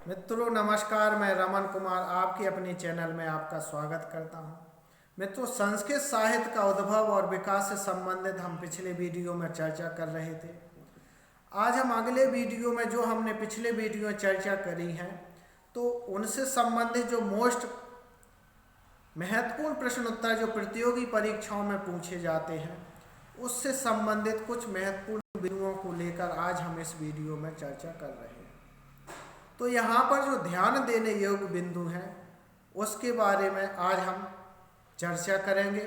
मित्रों नमस्कार, मैं रमन कुमार आपके अपने चैनल में आपका स्वागत करता हूं। मित्रों, संस्कृत साहित्य का उद्भव और विकास से संबंधित हम पिछले वीडियो में चर्चा कर रहे थे। आज हम अगले वीडियो में जो हमने पिछले वीडियो में चर्चा करी है तो उनसे संबंधित जो मोस्ट महत्वपूर्ण प्रश्न उत्तर जो प्रतियोगी परीक्षाओं में पूछे जाते हैं उससे संबंधित कुछ महत्वपूर्ण बिंदुओं को लेकर आज हम इस वीडियो में चर्चा कर रहे हैं। तो यहाँ पर जो ध्यान देने योग्य बिंदु हैं उसके बारे में आज हम चर्चा करेंगे।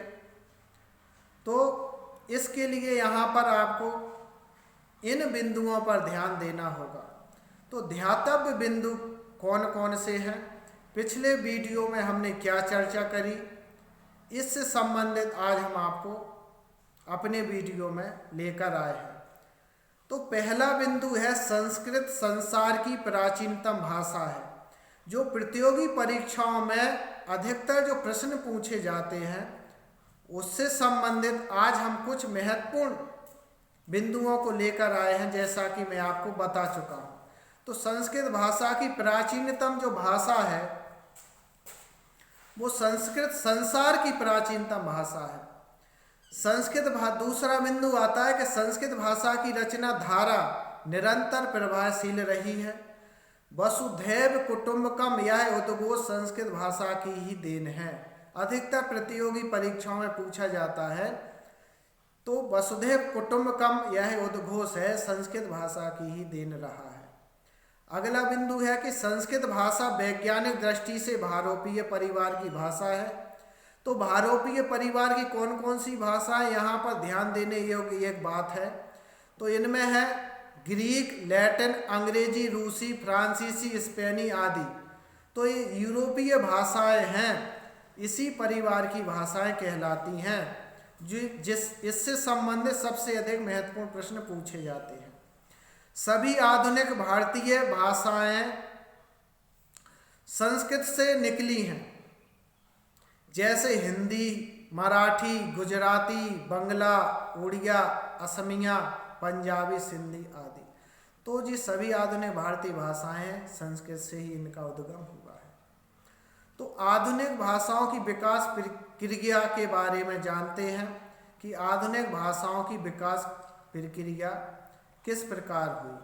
तो इसके लिए यहाँ पर आपको इन बिंदुओं पर ध्यान देना होगा। तो ध्यातव्य बिंदु कौन कौन से हैं, पिछले वीडियो में हमने क्या चर्चा करी, इससे संबंधित आज हम आपको अपने वीडियो में लेकर आए हैं। तो पहला बिंदु है संस्कृत संसार की प्राचीनतम भाषा है। जो प्रतियोगी परीक्षाओं में अधिकतर जो प्रश्न पूछे जाते हैं उससे संबंधित आज हम कुछ महत्वपूर्ण बिंदुओं को लेकर आए हैं, जैसा कि मैं आपको बता चुका हूं। तो संस्कृत भाषा की प्राचीनतम जो भाषा है वो संस्कृत संसार की प्राचीनतम भाषा है। दूसरा बिंदु आता है कि संस्कृत भाषा की रचना धारा निरंतर प्रभावशील रही है। वसुधैव कुटुंबकम यह उद्घोष संस्कृत भाषा की ही देन है। अधिकतर प्रतियोगी परीक्षाओं में पूछा जाता है तो वसुधैव कुटुंबकम यह उद्घोष है संस्कृत भाषा की ही देन रहा है। अगला बिंदु है कि संस्कृत भाषा वैज्ञानिक दृष्टि से भारोपीय परिवार की भाषा है। तो भारोपीय परिवार की कौन कौन सी भाषाएं यहाँ पर ध्यान देने योग्य एक बात है। तो इनमें है ग्रीक, लैटिन, अंग्रेजी, रूसी, फ्रांसीसी, स्पेनी आदि। तो ये यूरोपीय भाषाएं हैं, इसी परिवार की भाषाएं कहलाती हैं। इससे संबंधित सबसे अधिक महत्वपूर्ण प्रश्न पूछे जाते हैं। सभी आधुनिक भारतीय भाषाएं संस्कृत से निकली हैं, जैसे हिंदी, मराठी, गुजराती, बंगला, उड़िया, असमिया, पंजाबी, सिंधी आदि। तो जी सभी आधुनिक भारतीय भाषाएं हैं, संस्कृत से ही इनका उद्गम हुआ है। तो आधुनिक भाषाओं की विकास प्रक्रिया के बारे में जानते हैं कि आधुनिक भाषाओं की विकास प्रक्रिया किस प्रकार हुई।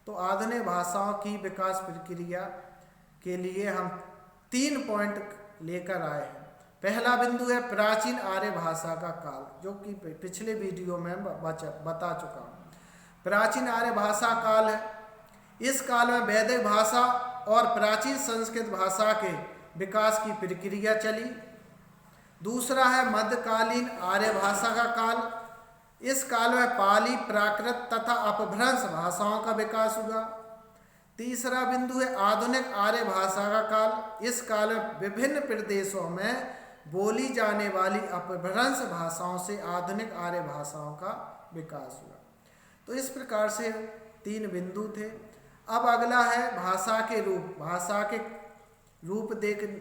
तो आधुनिक भाषाओं की विकास प्रक्रिया के लिए हम 3 पॉइंट लेकर आए हैं। पहला बिंदु है प्राचीन आर्य भाषा का काल, जो कि पिछले वीडियो में बता चुका हूँ। प्राचीन आर्य भाषा काल है। इस काल में वैदिक भाषा और प्राचीन संस्कृत भाषा के विकास की प्रक्रिया चली। दूसरा है मध्यकालीन आर्य भाषा का काल। इस काल में पाली, प्राकृत तथा अपभ्रंश भाषाओं का विकास हुआ। तीसरा बिंदु है आधुनिक आर्य भाषा का काल। इस काल में विभिन्न प्रदेशों में बोली जाने वाली अपभ्रंश भाषाओं से आधुनिक आर्य भाषाओं का विकास हुआ। तो इस प्रकार से 3 बिंदु थे। अब अगला है भाषा के रूप। भाषा के रूप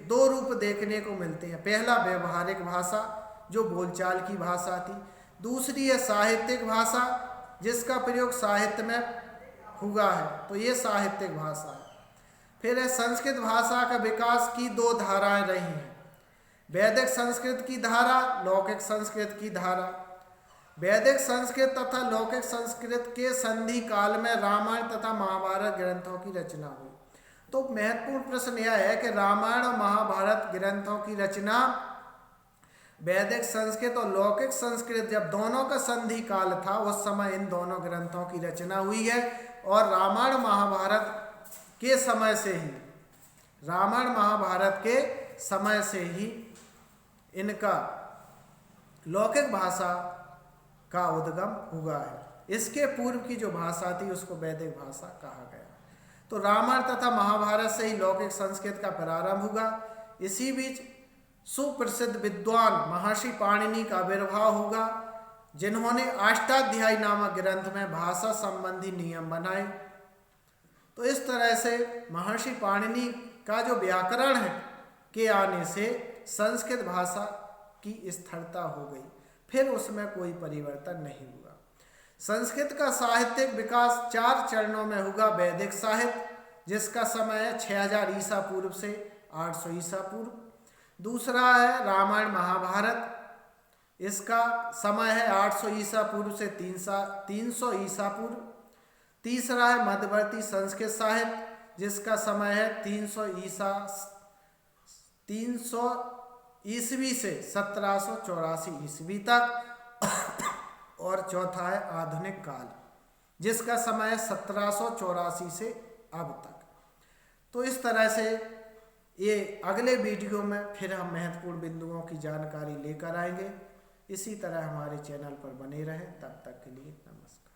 2 रूप देखने को मिलते हैं। पहला व्यवहारिक भाषा, जो बोलचाल की भाषा थी। दूसरी है साहित्यिक भाषा, जिसका प्रयोग साहित्य में हुआ है, तो ये साहित्यिक भाषा है। फिर है संस्कृत भाषा का विकास की 2 धाराएं रही हैं, वैदिक संस्कृत की धारा, लौकिक संस्कृत की धारा। वैदिक संस्कृत तथा लौकिक संस्कृत के संधि काल में रामायण तथा महाभारत ग्रंथों की रचना हुई। तो महत्वपूर्ण प्रश्न यह है कि रामायण और महाभारत ग्रंथों की रचना वैदिक संस्कृत और लौकिक संस्कृत जब दोनों का संधि काल था उस समय इन दोनों ग्रंथों की रचना हुई है। और रामायण महाभारत के समय से ही इनका लौकिक भाषा का उद्गम हुआ है। इसके पूर्व की जो भाषा थी उसको वैदिक भाषा कहा गया। तो रामायण तथा महाभारत से ही लौकिक संस्कृत का प्रारंभ हुआ। इसी बीच सुप्रसिद्ध विद्वान महर्षि पाणिनि का आविर्भाव होगा, जिन्होंने अष्टाध्यायी नामक ग्रंथ में भाषा संबंधी नियम बनाए। तो इस तरह से महर्षि पाणिनि का जो व्याकरण है के आने से संस्कृत भाषा की स्थिरता हो गई, फिर उसमें कोई परिवर्तन नहीं हुआ। संस्कृत का साहित्यिक विकास 4 चरणों में होगा। वैदिक साहित्य, जिसका समय है 6000 ईसा पूर्व से 800 ईसा पूर्व। दूसरा है रामायण महाभारत, इसका समय है 800 ईसा पूर्व से 300 ईसा पूर्व। तीसरा है मध्यवर्ती संस्कृत साहित्य, जिसका समय है 300 ईस्वी से 1784 ईस्वी तक। और चौथा है आधुनिक काल, जिसका समय है 1784 से अब तक। तो इस तरह से ये अगले वीडियो में फिर हम महत्वपूर्ण बिंदुओं की जानकारी लेकर आएंगे। इसी तरह हमारे चैनल पर बने रहें। तब तक के लिए नमस्कार।